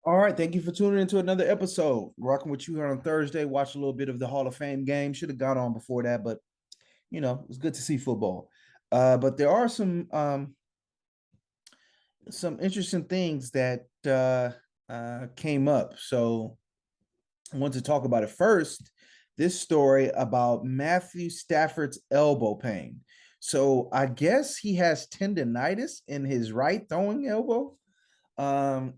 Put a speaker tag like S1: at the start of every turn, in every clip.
S1: All right, thank you for tuning into another episode. Rocking with you here on Thursday. Watch a little bit of the Hall of Fame game. Should have gone on before that, but it's good to see football. But there are some interesting things that came up. So I want to talk about it first. This story about Matthew Stafford's elbow pain. So I guess he has tendonitis in his right throwing elbow. Um,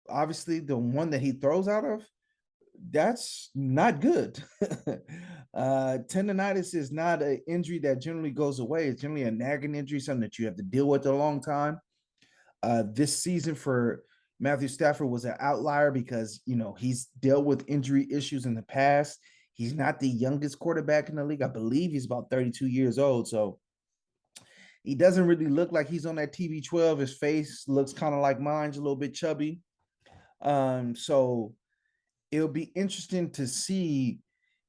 S1: Obviously, the one that he throws out of, that's not good. Tendonitis is not an injury that generally goes away. It's generally a nagging injury, something that you have to deal with a long time. This season for Matthew Stafford was an outlier because he's dealt with injury issues in the past. He's not the youngest quarterback in the league. I believe he's about 32 years old. So he doesn't really look like he's on that TB12. His face looks kind of like mine's, a little bit chubby. So it'll be interesting to see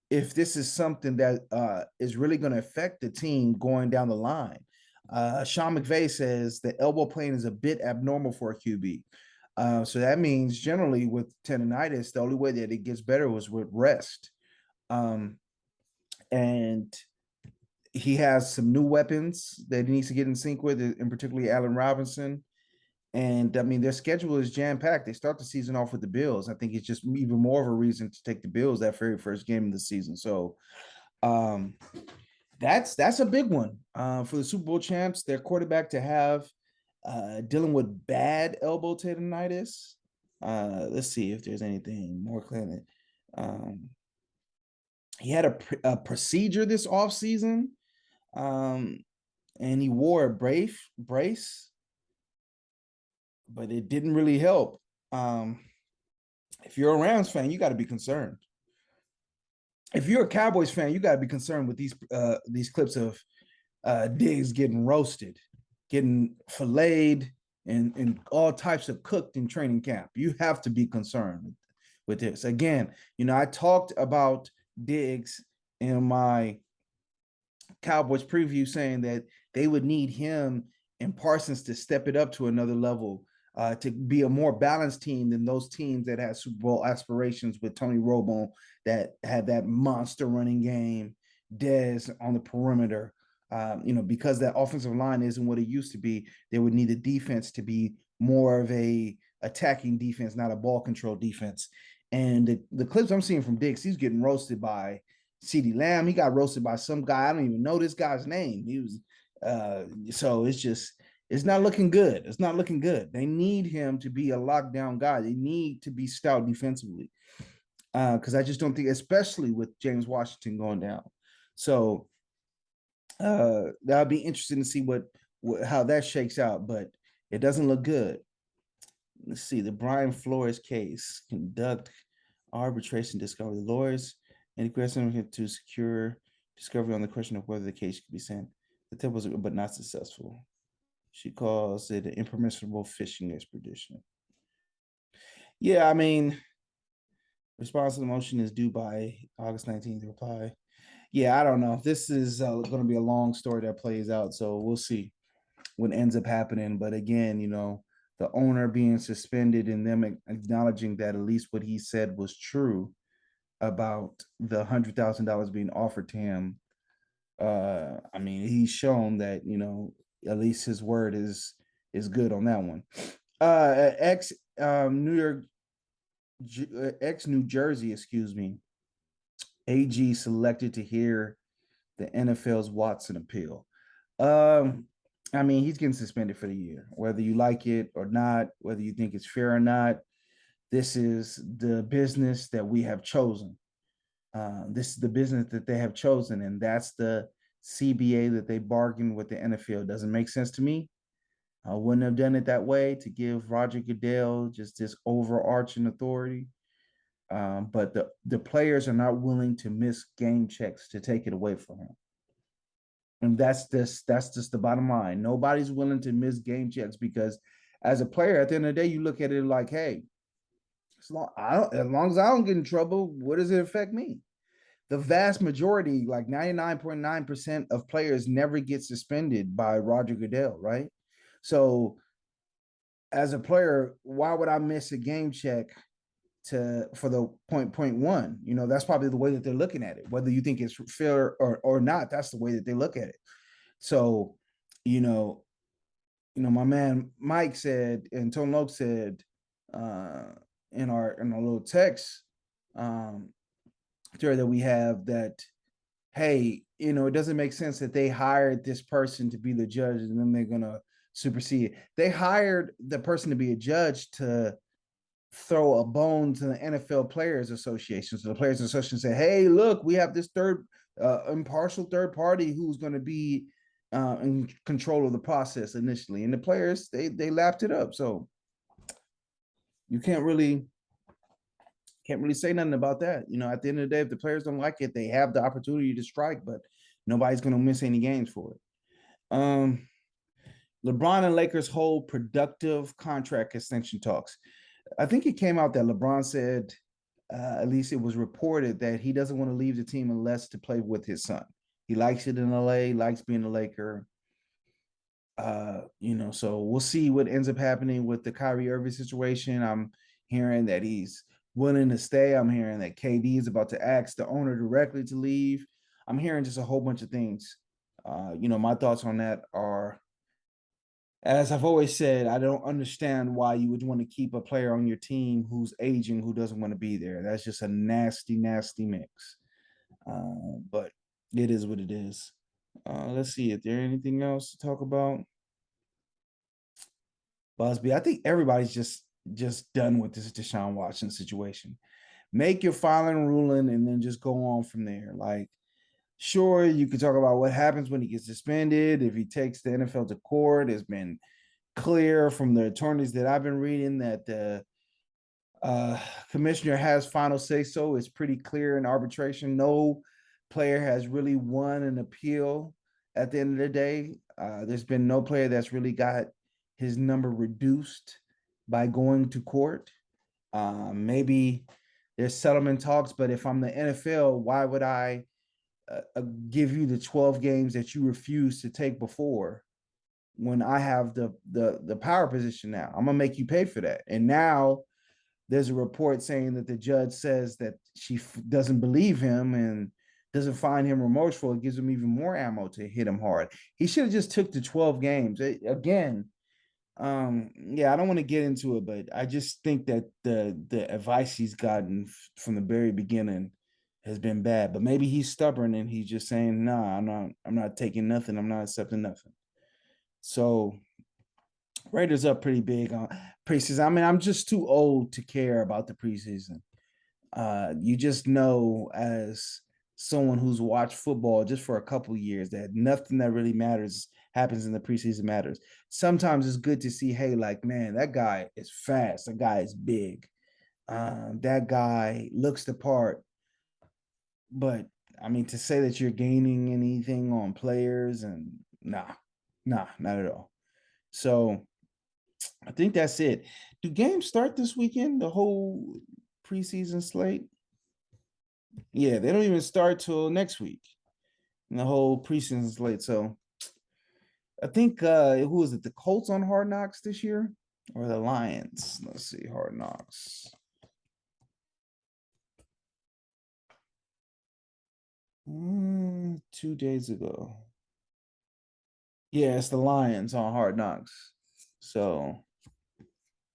S1: if this is something that is really going to affect the team going down the line. Sean McVay says the elbow pain is a bit abnormal for a QB. So that means generally with tendonitis, the only way that it gets better was with rest. And he has some new weapons that he needs to get in sync with, and particularly Allen Robinson. And I mean, their schedule is jam packed. They start the season off with the Bills. I think it's just even more of a reason to take the Bills that very first game of the season. So um, that's a big one for the Super Bowl champs. Their quarterback to have dealing with bad elbow tendonitis. Let's see if there's anything more clear. Um, he had a procedure this offseason, and he wore a brace, but it didn't really help. If you're a Rams fan, you got to be concerned. If you're a Cowboys fan, you got to be concerned with these clips of Diggs getting roasted, getting filleted, and all types of cooked in training camp. You have to be concerned with this. Again, I talked about Diggs in my Cowboys preview, saying that they would need him and Parsons to step it up to another level, to be a more balanced team than those teams that had Super Bowl aspirations with Tony Romo, that had that monster running game, Dez on the perimeter. Because that offensive line isn't what it used to be, they would need the defense to be more of a attacking defense, not a ball control defense. And the clips I'm seeing from Diggs, he's getting roasted by CeeDee Lamb. He got roasted by some guy. I don't even know this guy's name. He was so it's not looking good. It's not looking good. They need him to be a lockdown guy. They need to be stout defensively. Because I just don't think, especially with James Washington going down. So that'll be interesting to see how that shakes out, but it doesn't look good. Let's see, the Brian Flores case, conduct arbitration discovery. The lawyers and question to secure discovery on the question of whether the case could be sent. The tip was but not successful. She calls it an impermissible fishing expedition. Yeah, I mean, response to the motion is due by August 19th. Reply. Yeah, I don't know. This is going to be a long story that plays out, so we'll see what ends up happening. But again, the owner being suspended and them acknowledging that at least what he said was true about the $100,000 being offered to him. I mean, he's shown that at least his word is good on that one. Ex New York, ex New Jersey, excuse me. AG selected to hear the NFL's Watson appeal. I mean, he's getting suspended for the year, whether you like it or not, whether you think it's fair or not. This is the business that we have chosen. This is the business that they have chosen, and that's the CBA that they bargained with the NFL. Doesn't make sense to me. I wouldn't have done it that way to give Roger Goodell just this overarching authority. But the players are not willing to miss game checks to take it away from him. And that's just the bottom line. Nobody's willing to miss game checks because as a player, at the end of the day, you look at it like, hey, as long as I don't get in trouble, what does it affect me? The vast majority, like 99.9% of players never get suspended by Roger Goodell, right? So as a player, why would I miss a game check for the point one? You know, that's probably the way that they're looking at it. Whether you think it's fair or not, that's the way that they look at it. So, you know, my man Mike said, and Tone Loc said in our little text thread that we have that, hey, you know, it doesn't make sense that they hired this person to be the judge and then they're gonna supersede it. They hired the person to be a judge to throw a bone to the NFL Players Association. So the Players Association say, hey, look, we have this impartial third party who's going to be in control of the process initially. And the players, they lapped it up. So you can't really say nothing about that. You know, at the end of the day, if the players don't like it, they have the opportunity to strike, but nobody's going to miss any games for it. LeBron and Lakers hold productive contract extension talks. I think it came out that LeBron said, at least it was reported, that he doesn't want to leave the team unless to play with his son. He likes it in LA, likes being a Laker. You know, so we'll see what ends up happening with the Kyrie Irving situation. I'm hearing that he's willing to stay. I'm hearing that KD is about to ask the owner directly to leave. I'm hearing just a whole bunch of things. You know, my thoughts on that are, as I've always said, I don't understand why you would want to keep a player on your team who's aging, who doesn't want to be there. That's just a nasty, nasty mix. But it is what it is. Let's see. Is there anything else to talk about? Busby, I think everybody's just done with this Deshaun Watson situation. Make your final ruling and then just go on from there. Like, sure, you could talk about what happens when he gets suspended, if he takes the NFL to court. It's been clear from the attorneys that I've been reading that the commissioner has final say so. It's pretty clear in arbitration. No player has really won an appeal at the end of the day. There's been no player that's really got his number reduced by going to court. Maybe there's settlement talks, but if I'm the NFL, why would I give you the 12 games that you refused to take before when I have the power position now? I'm gonna make you pay for that. And now there's a report saying that the judge says that she doesn't believe him and doesn't find him remorseful. It gives him even more ammo to hit him hard. He should have just took the 12 games. Again, yeah, I don't want to get into it, but I just think that the advice he's gotten from the very beginning has been bad. But maybe he's stubborn and he's just saying, nah, I'm not taking nothing. I'm not accepting nothing. So Raiders up pretty big on preseason. I mean, I'm just too old to care about the preseason. You just know, as someone who's watched football just for a couple of years, that nothing that really matters happens in the preseason matters. Sometimes it's good to see, hey, like, man, that guy is fast. That guy is big. That guy looks the part. But I mean, to say that you're gaining anything on players, and nah, not at all. So I think that's it. Do games start this weekend? The whole preseason slate? Yeah, they don't even start till next week. The whole preseason slate. So I think who is it? The Colts on Hard Knocks this year, or the Lions? Let's see, Hard Knocks. 2 days ago. Yeah, it's the Lions on Hard Knocks. So,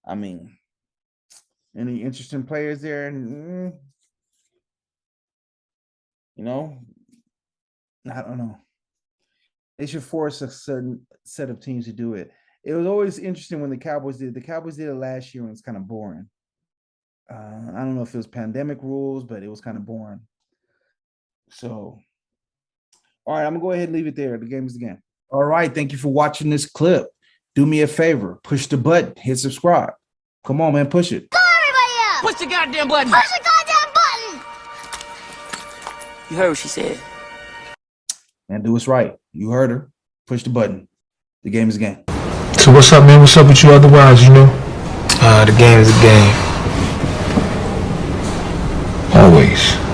S1: I mean, any interesting players there? You know, I don't know. They should force a certain set of teams to do it. It was always interesting when the Cowboys did it. The Cowboys did it last year, and it's kind of boring. I don't know if it was pandemic rules, but it was kind of boring. So, all right, I'm gonna go ahead and leave it there. The game is the game. All right, thank you for watching this clip. Do me a favor, push the button, hit subscribe. Come on, man, push it.
S2: Push the goddamn button.
S3: Push the goddamn button.
S2: You heard what she said.
S1: Man, do what's right. You heard her. Push the button. The game is the game.
S4: So what's up, man? What's up with you otherwise, you know? The game is a game. Always.